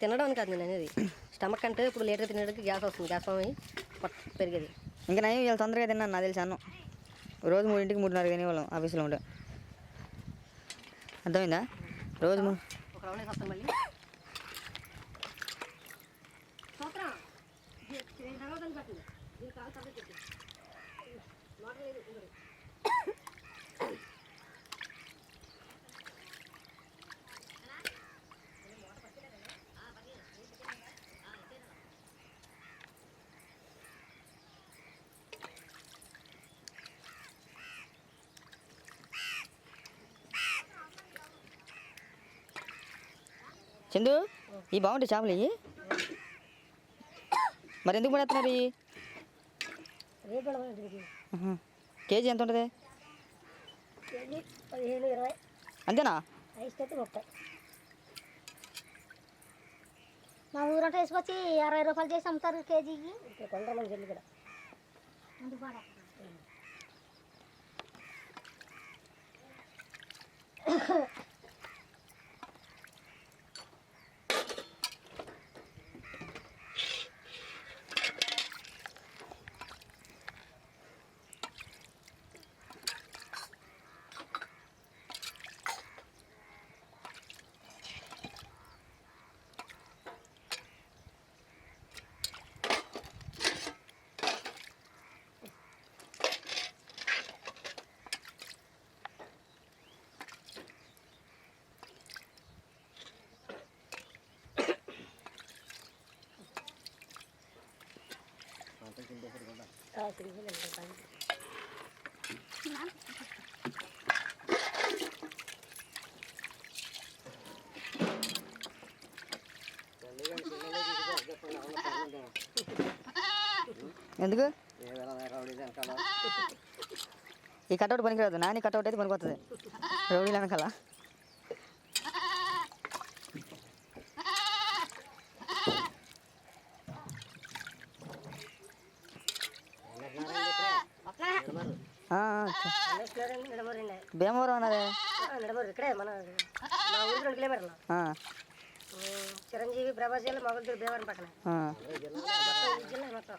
తినడానికి కాదు నేను అనేది స్టమక్ అంటే ఇప్పుడు లేట్గా తినడానికి గ్యాస్ వస్తుంది, గ్యాస్ పెరిగేది. ఇంకా నేను వీళ్ళు తొందరగా తిన్నాను నాకు తెలిసి అన్నం. రోజు 3ంటికి 3:30 తినేవాళ్ళం ఆఫీస్లో ఉండే. అర్థమైందా? రోజు ఒక రౌండ్ వస్తాం మళ్ళీ. చందు ఈ బాగుంటాయి చేపలు ఇవి. మరి ఎందుకు పడేస్తున్నారు ఇవి? కేజీ ఎంత ఉంటుంది? కేజీ 15-20 అంతేనా? ఐస్ అయితే 30. మా ఊరంటే వేసుకొచ్చి 60 రూపాయలు చేసి అమ్ముతారు కేజీకి. కొండమంది చెల్లి కూడా ఎందుకు ఈ కట్అవుట్ పనికిరాదు, నాని కట్అవుట్ అయితే పనికొస్తుంది రౌడీలు వెనకాల. భీమవరం అన్నదే ఇక్కడే మన ఊరికి 2 కిలోమీటర్లు. చిరంజీవి ప్రభాస్ మొగల్తూరు భీమవరం పక్కన జిల్లా మొత్తం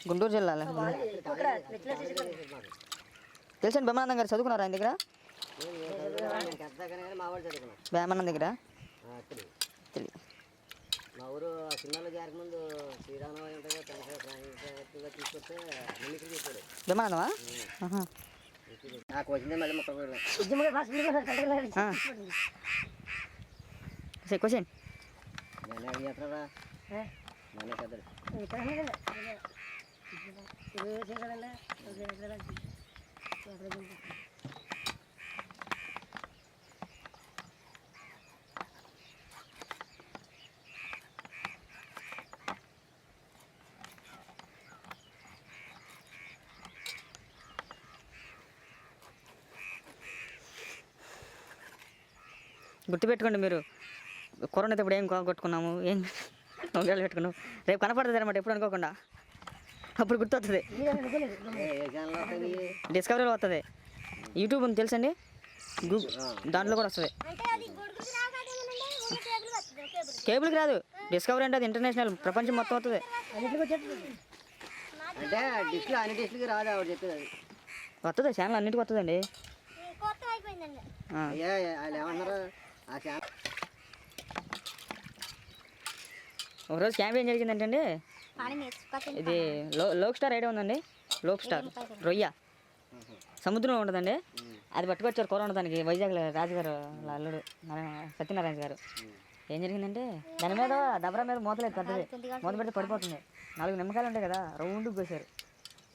గుంటూరు జిల్లా. తెలుసండి బ్రహ్మానందం గారు చదువుకున్నారు ఆయన దగ్గర? బ్రహ్మానందం దగ్గర మా ఊరు సినిమాలో జారక ముందు శ్రీరామనవమి ఉంటుంది తీసుకొస్తే తీసుకొచ్చాడు బ్రహ్మానందమా? నాకు వచ్చిందే మళ్ళీ 30 క్వశ్చన్ నేనే అడిగేస్తారా నేనే కదలు గుర్తుపెట్టుకోండి మీరు. కరోనా అయితే ఇప్పుడు ఏం కొట్టుకున్నాము, ఏం వంగలు పెట్టుకున్నాము, రేపు కనపడుతుంది అనమాట ఎప్పుడు అనుకోకుండా. అప్పుడు గుర్తొస్తుంది, డిస్కవరీలో వస్తుంది. యూట్యూబ్ ఉంది తెలుసండి, దాంట్లో కూడా వస్తుంది. కేబుల్కి రాదు, డిస్కవరీ అంటే అది ఇంటర్నేషనల్, ప్రపంచం మొత్తం వస్తుంది. అంటే డిష్లు అన్ని డిష్లకి రాదు ఆవిడ చెప్పేది. వస్తుంది, ఛానల్ అన్నింటికి వస్తుందండి. వాళ్ళు ఏమన్నారు ఆ ఛానల్. ఒకరోజు క్యాంప్ ఏం జరిగిందంటే ఇది లోక్ స్టార్ ఐడియా ఉందండి, లోక్ స్టార్ రొయ్య సముద్రంలో ఉంటుందండి. అది పట్టుకొచ్చారు కరోనా దానికి వైజాగ్లో రాజుగారు అల్లుడు సత్యనారాయణ గారు. ఏం జరిగిందంటే దాని మీద దబరా మీద మూతలేదు, పెద్దది మూత పెడితే పడిపోతుంది. 4 నిమ్మకాయలు ఉంటాయి కదా, రౌండ్కి కోసారు.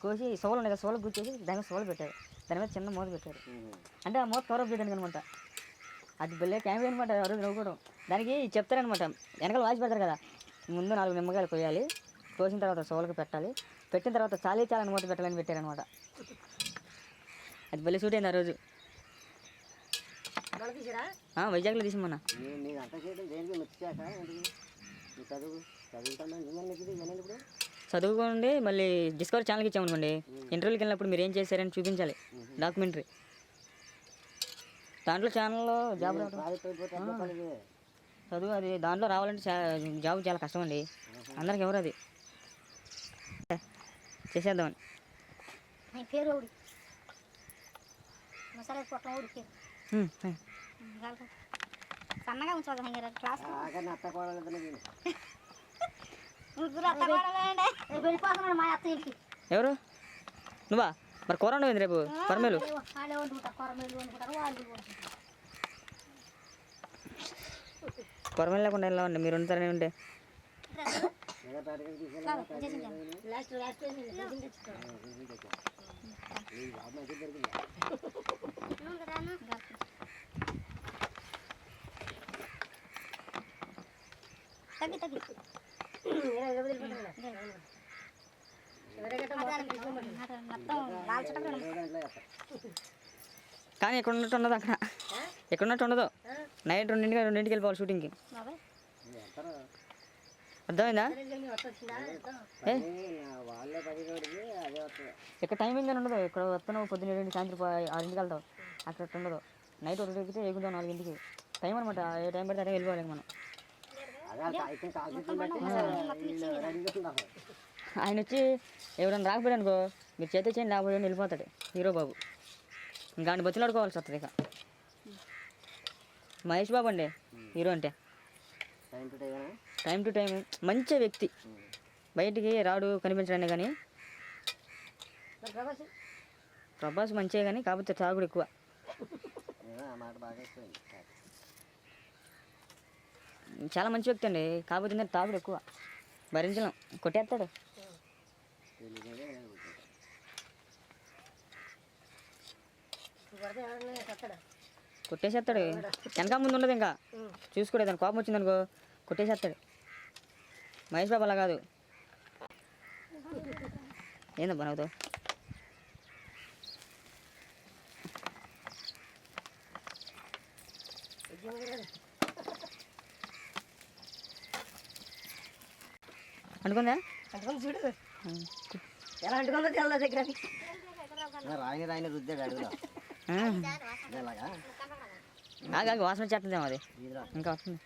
కోసి సోలు ఉన్నాయి కదా, సోలకు గుచ్చేసి దాని మీద సోలు పెట్టారు, దాని మీద చిన్న మూత పెట్టారు. అంటే ఆ మూత కవరప్ చేయడానికి అనమాట. అది భలే క్యాంప్ అనమాట. ఆ రోజు నవ్వుకోవడం దానికి చెప్తారనమాట, వెనకాల వాసి పెడతారు కదా, ముందు 4 నిమ్మకాయలు కోయాలి, కోసిన తర్వాత సోలకు పెట్టాలి, పెట్టిన తర్వాత చాలని మూత పెట్టాలని పెట్టారనమాట. అది భలే సూట్ అయింది ఆ రోజు. వైజాగ్లో తీసామన్నా. చదువుకోండి, మళ్ళీ డిస్కవరీ ఛానల్కి ఇచ్చామనుకోండి, ఇంటర్వ్యూకి వెళ్ళినప్పుడు మీరు ఏం చేశారని చూపించాలి, డాక్యుమెంటరీ. దాంట్లో ఛానల్లో జాబ్ రావడం చదువు అది దాంట్లో రావాలంటే జాబ్ చాలా కష్టం అండి. అందరికి ఎవరు అది చేసేద్దామని. పేరు ఊడి మసాలా పొట్లం ఊడి పేరు సన్నగా ఉంచుకోవాలి క్లాస్ వెళ్ళిపోతున్నాడు మా అత్త ఇంటికి. ఎవరు నువ్వా? మరి కూర ఉండవు రేపు కొరమేలు. వాళ్ళే వండుకుంటారు, కొరమేలు వండుకుంటారు, వాళ్ళు వండుకుంటారు. కొరమేలు లేకుండా ఎలా ఉండే మీరు ఉంటారని ఉంటే తగ్గి తగ్గి కానీ ఇక్కడ ఉన్నట్టు ఉండదు. అక్కడ ఎక్కడ ఉన్నట్టు ఉండదు. నైట్ రెండింటికి వెళ్ళిపోవాలి షూటింగ్కి. అర్థమైందా? ఇక్కడ టైమింగ్ అని ఉండదు. ఇక్కడ వస్తున్నావు పొద్దున్న 7 సాయంత్రం 6 వెళ్తావు. అక్కడ ఉండదు. నైట్ 1 ఎక్కితే ఎగుతావు 4 టైం అనమాట. ఏ టైం పడితే అదే వెళ్ళిపోవాలి మనం. ఆయన వచ్చి ఎవరైనా రాకపోయాడు అనుకో, మీరు చేతే చేయండి లేకపోతే వెళ్ళిపోతాడు హీరో బాబు. ఇంకా ఆయన బతిలాడుకోవాల్సి వస్తుంది. ఇక మహేష్ బాబు అండి హీరో అంటే. టైం టు టైం మంచి వ్యక్తి. బయటికి రాడు కనిపించడాన్ని. కానీ ప్రభాస్ మంచిగా కానీ కాకపోతే తాగుడు ఎక్కువ. చాలా మంచి వ్యక్తి అండి, కాకపోతే తాగుడు ఎక్కువ. భరించలేం, కొట్టేస్తాడు. కొట్టేసేస్తాడు. వెనక ముందు ఉండదు. ఇంకా చూసుకోలేదు. దాని కోపం వచ్చిందనుకో కొట్టేసేస్తాడు. మహేష్ బాబు అలా కాదు. ఏందబ్బా నవ్వుతావు? అనుకుందా? చూడు ఎలా అంటుకుందో తెల్ల దగ్గర రాయిని రుద్దాడు అడుగులో. వాసన వచ్చేస్తుందేమో అది. ఇంకా వస్తుంది.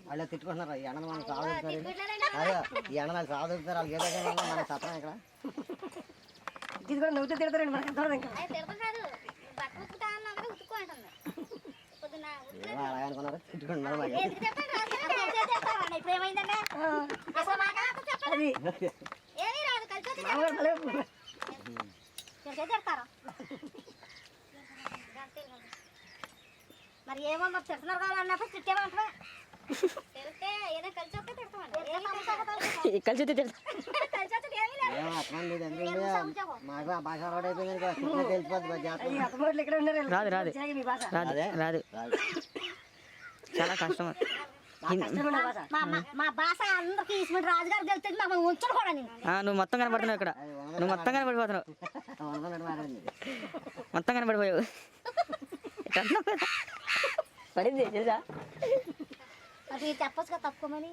వాళ్ళు తిట్టుకుంటున్నారు. ఈ ఎండలు మనం సాగుతారు. అదే ఈ ఎండ వాళ్ళు సాగుతారు. వాళ్ళకి ఏదో మన సత్రం ఇక్కడ ఇది కూడా నవ్వుతూ తిడతారండి. మనకి అలా అనుకున్నారు. తిట్టుకుంటున్నారు. మరి ఏమో మరి తిడుతున్నారు కదా అన్నప్పుడు తిట్టేమంటే కలిసి రాదు రాదు రాదు రాదు. చాలా కష్టం. మా భాష అందరికి ఈశ్వరుడు రాజుగారు తెలుస్తుంది. మమ్మల్ని ఉంచడు కూడా. నువ్వు మొత్తం కనపడుతున్నావు ఇక్కడ. నువ్వు మొత్తం కనపడిపోతున్నావు. మొత్తం కనపడిపోయావు. పడింది తెలుసా? అది చెప్పచ్చు కదా తక్కువమని.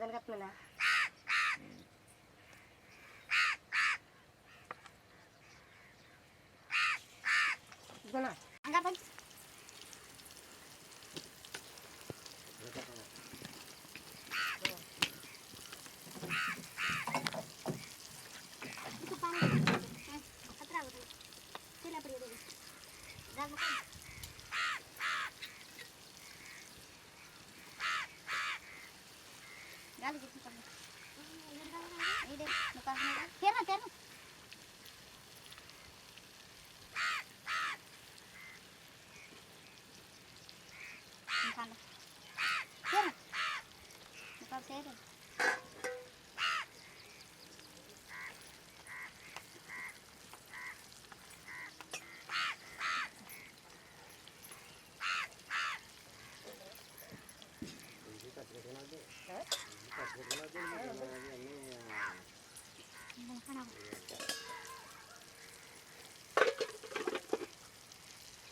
కనిపిస్తుందా?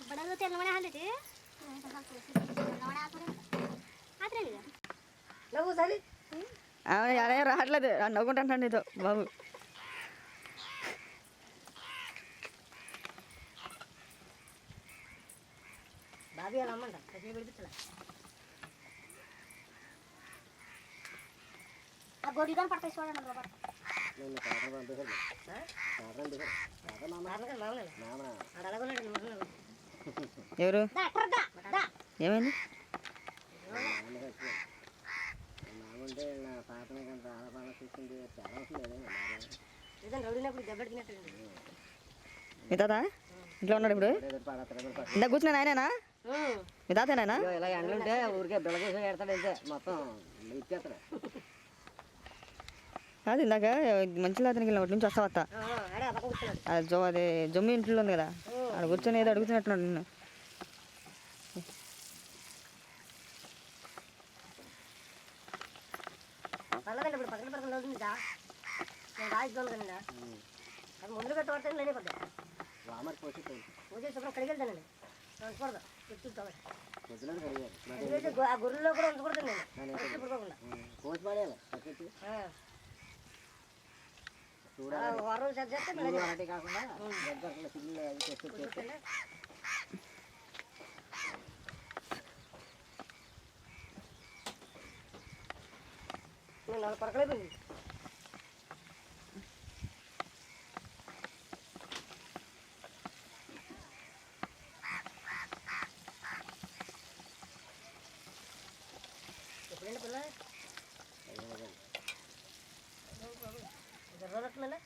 ಬಡಲು ತೆಲ್ಲವಣ ಹಾಲಿದೆ ఆత్రే నవ్వు చలి అదే రావట్లేదు నవ్వుకుంటాను నీతో బాబు. బాబీ అలా అమ్మంట కసి పెడిపించలే ఆ గొడ్లు కానీ పడతాయి చూడండి బాబా. ఎవరు ఏమైంది? మీ తాత ఇంట్లో ఉన్నాడు ఇప్పుడు? ఇందాక కూర్చున్నాను ఆయనేనా? మీ తాతేనా? ఇలా ఎండలుంటే ఊరికే బిల్లకేసి పెడతాడు అంతే మొత్తం ఇచ్చేస్తాడు. కాదు ఇందాక మంచి అతనికి వెళ్ళిన నుంచి వస్తా వస్తా అదే జమ్మి ఇంట్లో ఉంది కదా అక్కడ కూర్చొని ఏదో అడుగుతున్నట్టున్నాడు నిన్ను. ఇప్పుడు పక్కన పక్కన అవుతుంది నేను రాయిస్తాను కదండి అది ముందు కట్టబడతాను నేనే పడ్డా పూజ శుభ్రం కడిగెళ్తానండి ఉంచకూడదు ఆ గుర్రెల్లో కూడా ఉంచకూడదు నేను పడుకోకుండా వారం సెట్ చేస్తే కాకుండా నేను 4 పరకలైపోయింది. ఎప్పుడైనా పిల్ల జరగట్లే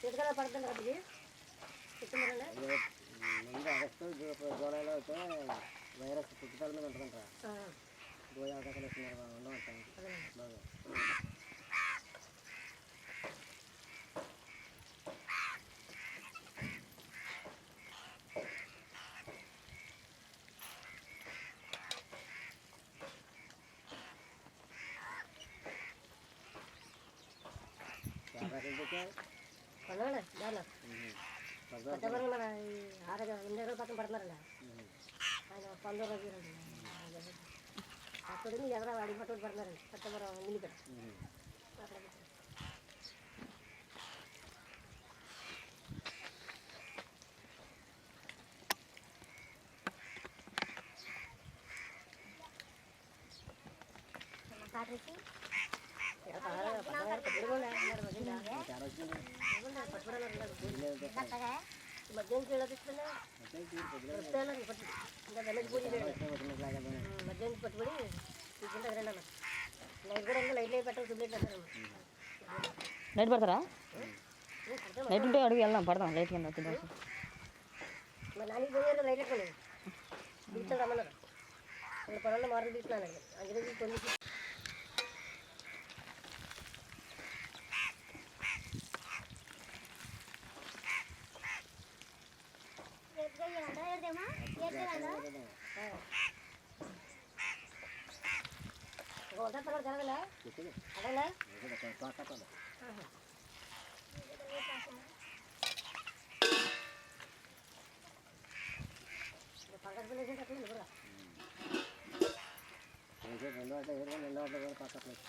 చేతికలా పడుతుంది కాబట్టి చెప్తున్నారండి ముందు ఆగస్టు జూలైలో అయితే వైరస్ పుట్టుదల మీద ఉంటుందంటారా పోయే అవకాశాలు వస్తున్నారు ఉండవచ్చు బాగా. పండుగ దానిలో పెద్దవాళ్ళు మన 8 రోజుల పక్కన పడుతున్నారండి ఆయన 15 రోజులు అప్పుడు ఎదురు అడిగి పట్టుకుని పడుతున్నారండి పెద్దవరం మిల్లికడ అక్కడ మధ్యాహ్నం మధ్యాహ్నం పట్టుబడి తీసుకుంటే రండి అన్న లైట్ కూడా ఇంకా లైట్ పెట్టాలి చూడలేదు అంటారు. లైట్ పడతారా? లైట్ ఉంటే అడుగు వెళ్దాం పడదాం లైట్ కింద మా నాని పోయారు లైట్ ఎక్కలేదు బీచ్లో రమ్మన్నారు ఇక్కడ పొలంలో మార్పులు తీసుకున్నాను అందుకే కొన్ని జరగలే అడగలే పంకజ్ పిల్లలు కట్టలేదు కూడా 2 వాటిలో కూడా పక్కట్లేదు.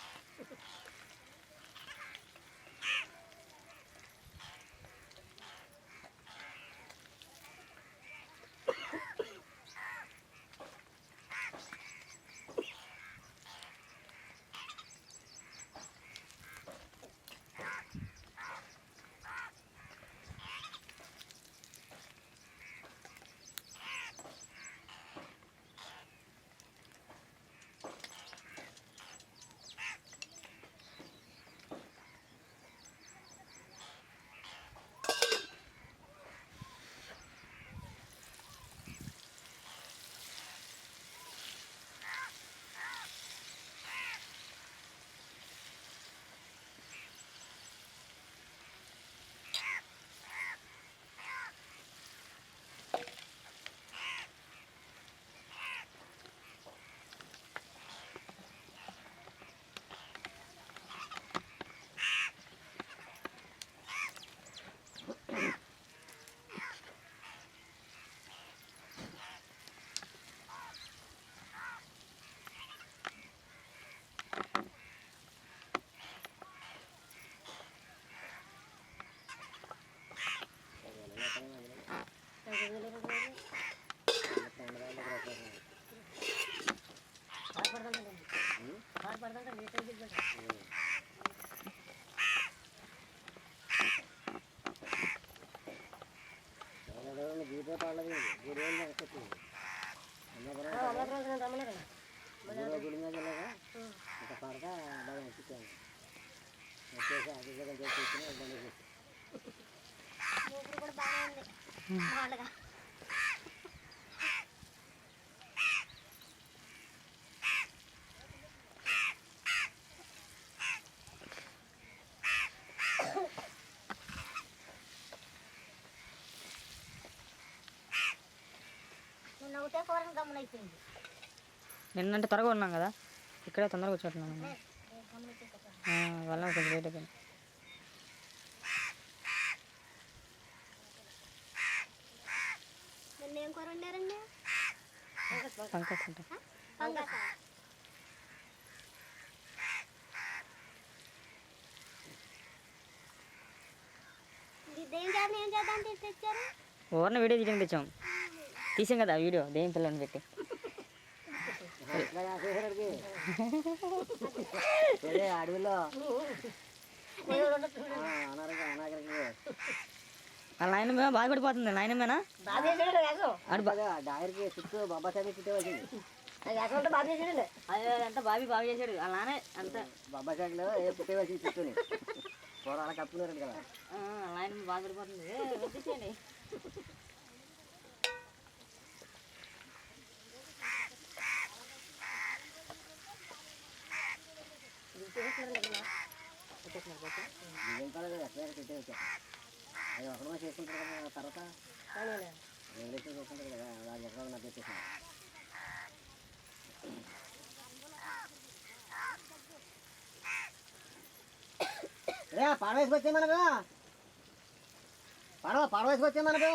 మూగురు కూడా బాగానే ఉంది బాగుండగా. నిన్న ఒకటే కూరని గమ్మున అయిపోయింది. నిన్నంటే త్వరగా ఉన్నాం కదా, ఇక్కడే తొందరగా వచ్చేట్టున్నాను వల్ల కొంచెం లేట్ అయిపోయింది. నిన్న ఏం కూర వండారండి? పంకస్ అంటే పంగస. ఏం చేద్దాం తెచ్చారు? ఊరిని వీడియో తీయడం తెచ్చాం, తీసాం కదా వీడియో దేని పిల్లని పెట్టి. అడవిలో వాళ్ళ నాయనమే బాధపడిపోతుంది. నాయనమేనా డాయర్కి చుట్టూ బాబా సాహెబ్ చుట్టే వచ్చింది. అదే అంతా బాబీ బాగా చేశాడు వాళ్ళ నానే అంతా. బాబా సాహెబ్లో ఏ పుట్టే వచ్చింది చుట్టూని కూర అలా కప్పుకున్నారు కదా. నాయనమ్మ బాధపడిపోతుంది. వచ్చేసేయండి. ఎట్లా వచ్చా అది ఒకడో చేసుకుంటారు కదా. తర్వాత చేసుకుంటారు కదా, వాళ్ళు ఎక్కడ నాకు వచ్చేసాను. రే పడవ వేసుకొచ్చే మనకు, పడవ వేసుకొచ్చే మనకు.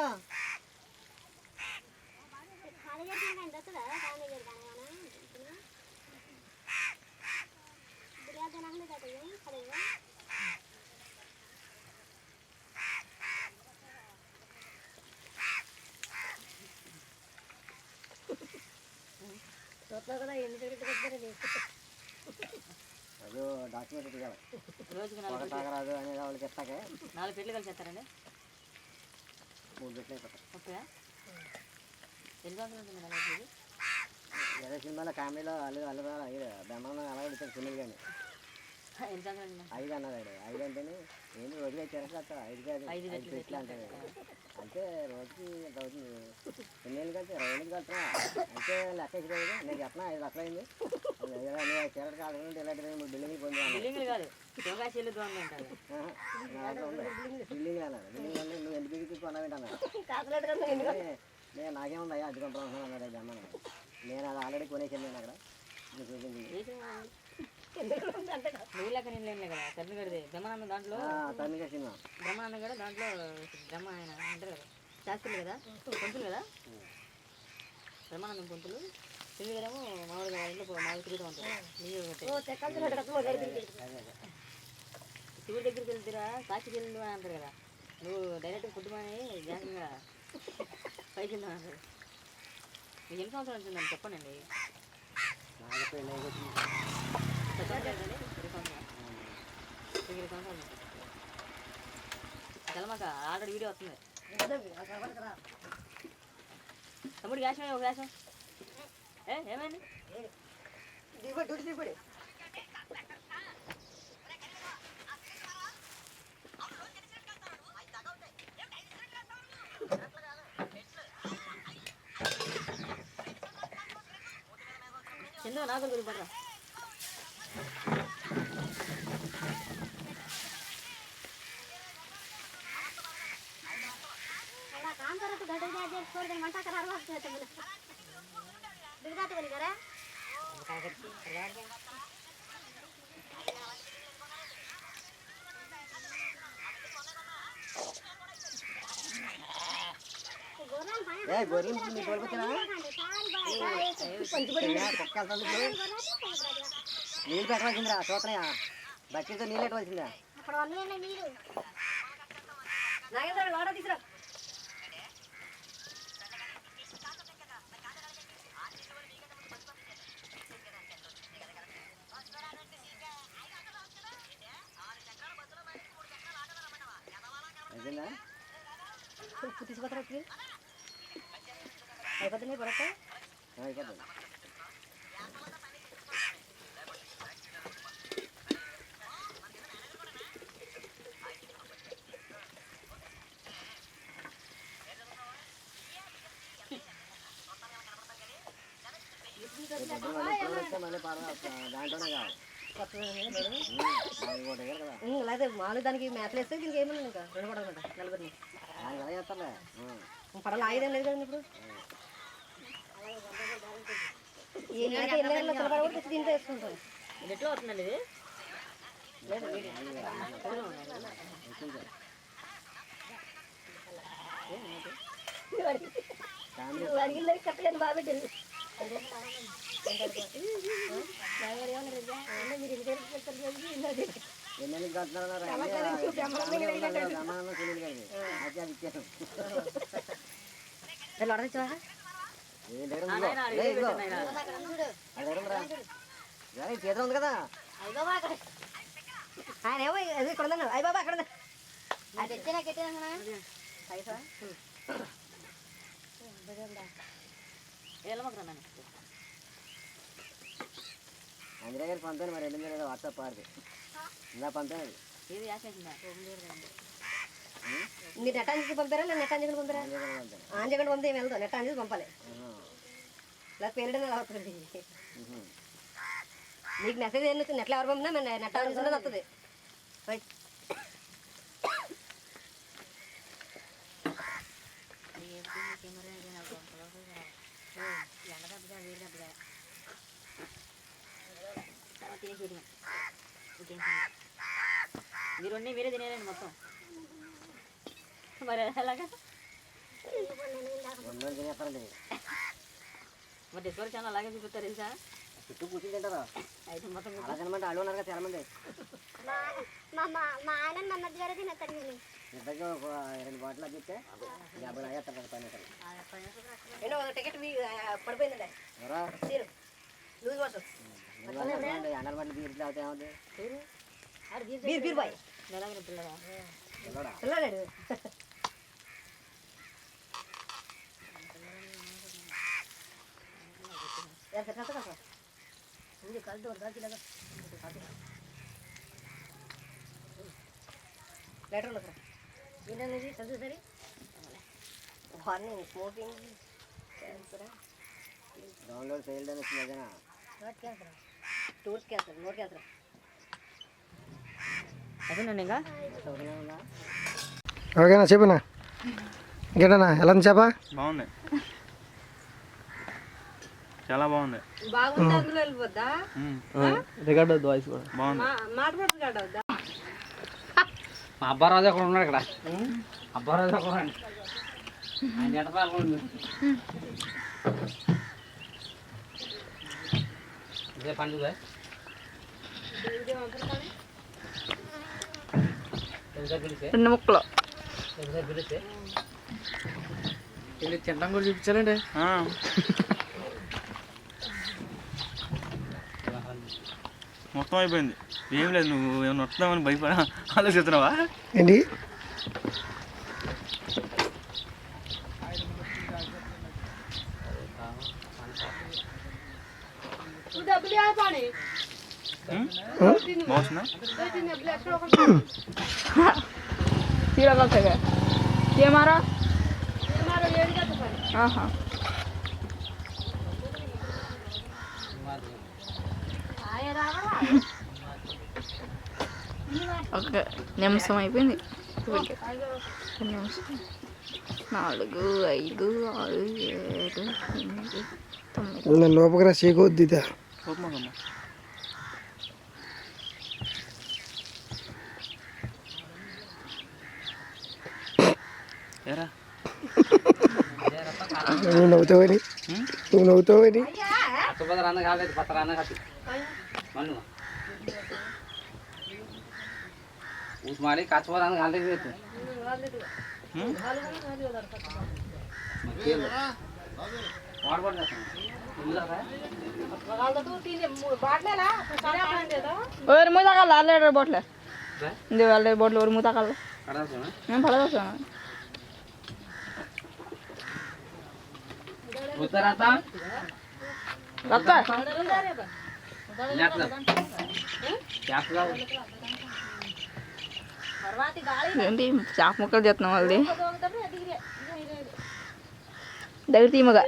కదా ఎన్ని దగ్గర అదో డాక్యుమెంట్ ఇవ్వాలి. రోజుకి ఒక తాగరాదు అనేది వాళ్ళకి ఇస్తాకే 4 పెట్లు కలిసి చేస్తారండి. 3 పెట్లు అయిపోతాయి. ఓకే, ఎన్ని సంవత్సరాలు ఉంటుంది అలాగే? ఏదో సినిమాలో కామెడీలో అల్లు బ్రహ్మాండం అలా ఇచ్చారు సినిమాలు. కానీ ఎన్ని సంవత్సరాలు 5 అన్నాడు. 5 అంటేనే ఏంటి రోజుగా ఇచ్చారంటే అట్లా 5 కాదు 5 పెట్లు అంటాడు. అంటే రోజుకి ఎంత అవుతుంది? ఎన్నేళ్ళు కలిసి 20 ఏళ్ళు కలుతున్నా అంటే లెక్క ఇచ్చేది. నేను చెప్పిన 5 లక్షలు అయింది. చీరట్ కాకుండా ఇలాంటి బిల్డింగ్లు పొందాను. బిల్డింగ్లు కాదు, దొంగ దూరంలో ఉంటారు. బిల్డింగ్ అన్నాడు. బిల్డింగ్ అంటే నువ్వు ఎంత బిల్డింగ్ కొన్నావేంటి అన్నాడు. నేను నాకేముంది అయ్యా అడ్డు కొంటాను అన్నాడు. అమ్మ నేను అది ఆల్రెడీ కొనేసాను. నేను అక్కడ నువ్వు లెక్క నేను లేని కదా. తల్లిగడిది బ్రహ్మానందం దాంట్లో తల్లిగా సినిమా బ్రహ్మానందం కూడా దాంట్లో బ్రహ్మ ఆయన అంటారు కదా, శాస్త్రులు కదా, పంతులు కదా. బ్రహ్మానందం పంతులు తిరిగేదేమో మామూలుగా ఇంట్లో మామూలు తిరుగుతూ ఉంటారు. శివుడి దగ్గరికి వెళ్తారా కాశీకి వెళ్ళు అని అంటారు కదా. నువ్వు డైరెక్ట్గా కుటుంబాన్ని జాగ్రత్తగా పైకి వెళ్దాం అంటారు. మీకు ఎన్ని సంవత్సరాలు ఉంటుందని చెప్పండి. తెలమాక ఆల్రెడీ వీడియో వస్తుంది. తమ్ముడు గ్యాస్ ఒక గ్యాసం ఏమైంది? చంద్ర నాకు గురి పడరా. काम करो तो घट जाए छोड़ दे मटा करा रहा है तो बिगड़ाते बनी करे काय करती यार क्या ఏ గోరి మీ తోలుకొచ్చినా నీళ్ళు పెట్టవలసిందిరా చూస్తున్నాయా బకెట్తో నీళ్ళు పెట్టవలసిందా అక్కడ వల్లే నీళ్ళు నాగేంద్ర వాడ తీసురా తీసుకొస్తారా అయిపోతుంది. మళ్ళీ దాంట్లోనే కావాలి. అలాగే మామూలు దానికి మేతలు వేస్తే దీనికి ఏమన్నా ఇంకా రెండు పడదు నలుగురిని ఎలా చేస్తారులే. పడాలి ఆయుధం లేదు కదండి ఇప్పుడు దీంట్లో వేసుకుంటాం ఎట్లా అవుతుందండి ఇది కట్టలేదు బాబెట్టింది ఎన్నెళ్ళకి కడుతున్నారు చేతిలో ఉంది కదా. ఆయన ఏమో ఇక్కడ ఉందన్న అయ్యి బాబా అక్కడ అది తెచ్చినా కెట్టినా అంజనే గారు పంపాను మరి వెళ్ళింది లేదా వాట్సాప్ పాడితే ఇలా పంపాను. మీరు నెట్టాంజకి పంపారా లేదా నెట్టాంజకి పంపారా ఆంజగండి పంపితే ఏమి వెళ్తాం నెట్టాంజకి పంపాలి ఇలా పేరుడనే అవుతుంది మీకు మెసేజ్ ఏంటి నెట్లో ఎవరు పంపినా మేము నెట్టాంజీ వస్తుంది మీరున్నీ మీరే తినేయండి మొత్తం మరి అలాగా తినేస్తారండి. మరి డిస్కవరీ ఛానల్ అలాగే చూపిస్తారు తెలుసా చుట్టూ కూర్చుని తింటారా అయితే మొత్తం అలా తినమంటే అల్లు ఉన్నారు కదా చాలా మంది. మా ఆయన నమ్మది గారు తినేస్తాడు ఇద్దరికి ఒక 2 బాటిల్ అది చెప్తే 50 అయ్యేస్తారు పైన. టికెట్ పడిపోయిందండి ఎవరా లూజ్ వాటర్ ఎండల బట్టి బీర్ తాగితే ఏమవుతుంది? బీర్ బీర్ బాయ్ నెలగిన పిల్లగా పిల్లడా పిల్లడాడు లెటర్ ఏంటనేది చదువు సరే వార్నింగ్ స్మోకింగ్ డౌన్లోడ్ చేయడం వచ్చింది అదేనా టూర్స్ క్యాన్సర్ నోట్ క్యాన్సర్ అదేనండి ఇంకా సౌకర్యం ఉందా? ఓకేనా చెప్పనా ఇంకేటన్నా ఎలా ఉంది చేప బాగుంది చాలా బాగుంది బాగుంది అందులో వెళ్ళిపోద్దా రికార్డ్ అవుతుంది వాయిస్ కూడా బాగుంది మాట రికార్డ్ అవుద్దా మా అబ్బారాజు అక్కడ ఉన్నాడు ఇక్కడ అబ్బారాజు అక్కడ ఉన్నాడు ఆయన జంట పాల్గొంది ఇదే పండుగ రెండు ముక్కలు తినడం కూడా చూపించాలండి మొత్తం అయిపోయింది ఏం లేదు నువ్వు ఏమైనా వస్తున్నావని భయపడ ఆలోచిస్తున్నావా ఏంటి బాగుందా తీరా కలిసాగా ఏమారా ఆహా ఓకే నిమిషం అయిపోయింది నిమిషం 4 5 6 7 8 9 లోపల చీకొద్ది కోపమాకమ్మా ఏరా నువ్వు నవ్వుతావని ಹತ್ತೊಂಬತ್ತರ ಅನ್ನಕ್ಕೆ ಆಗೈತೆ 10 ಅನ್ನಕ್ಕೆ ಹತ್ತಿ ಮಣ್ಣು ಊಸ್ ಮಾಡಿ ಕಾಚುವ ಅನ್ನಕ್ಕೆ ಆಗೈತೆ ಮಾಡ್ಬಾರ್ದು ஒரு மூத்தாக்கால் 2 லிட்டர் போட்டில் இந்த 2 லிட்டர் போட்டில் ஒரு மூத்தாக்கால் ಕಡ నేను పడదోసాను ఉత్తరాత రత్త ఏంటి చేప ముక్కలు చేస్తున్నాం వాళ్ళది దగ్గర తీయమగా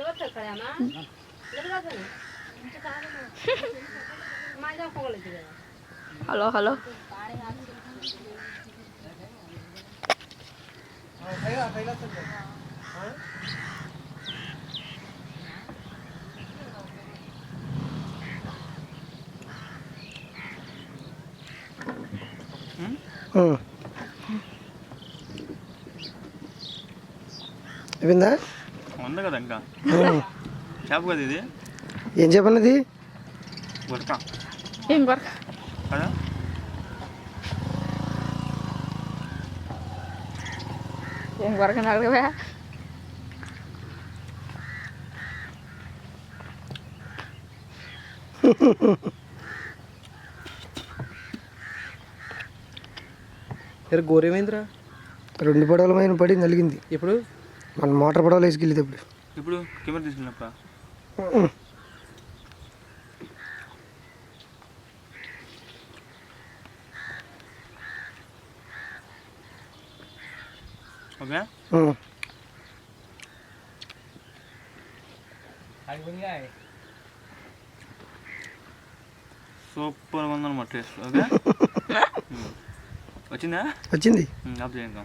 హలో హలో అయిపోయిందా ఉంది కదా ఇంకా చేప కదా ఇది ఏం చెప్పన్నది గురక ఏం కొరక కదా ఏం కొరక నడగవా గోరేమేంద్రా 2 పడవల మీద పడి నలిగింది. ఇప్పుడు మన మోటార్ పడవలు వేసుకెళ్ళేటప్పుడు ఇప్పుడు కెమెరా తీసుకున్నప్పుడు ఓకే సూపర్ ఉందన్నమాట టేస్ట్ ఓకే వచ్చిందా వచ్చింది. ఆఫ్ చేయండి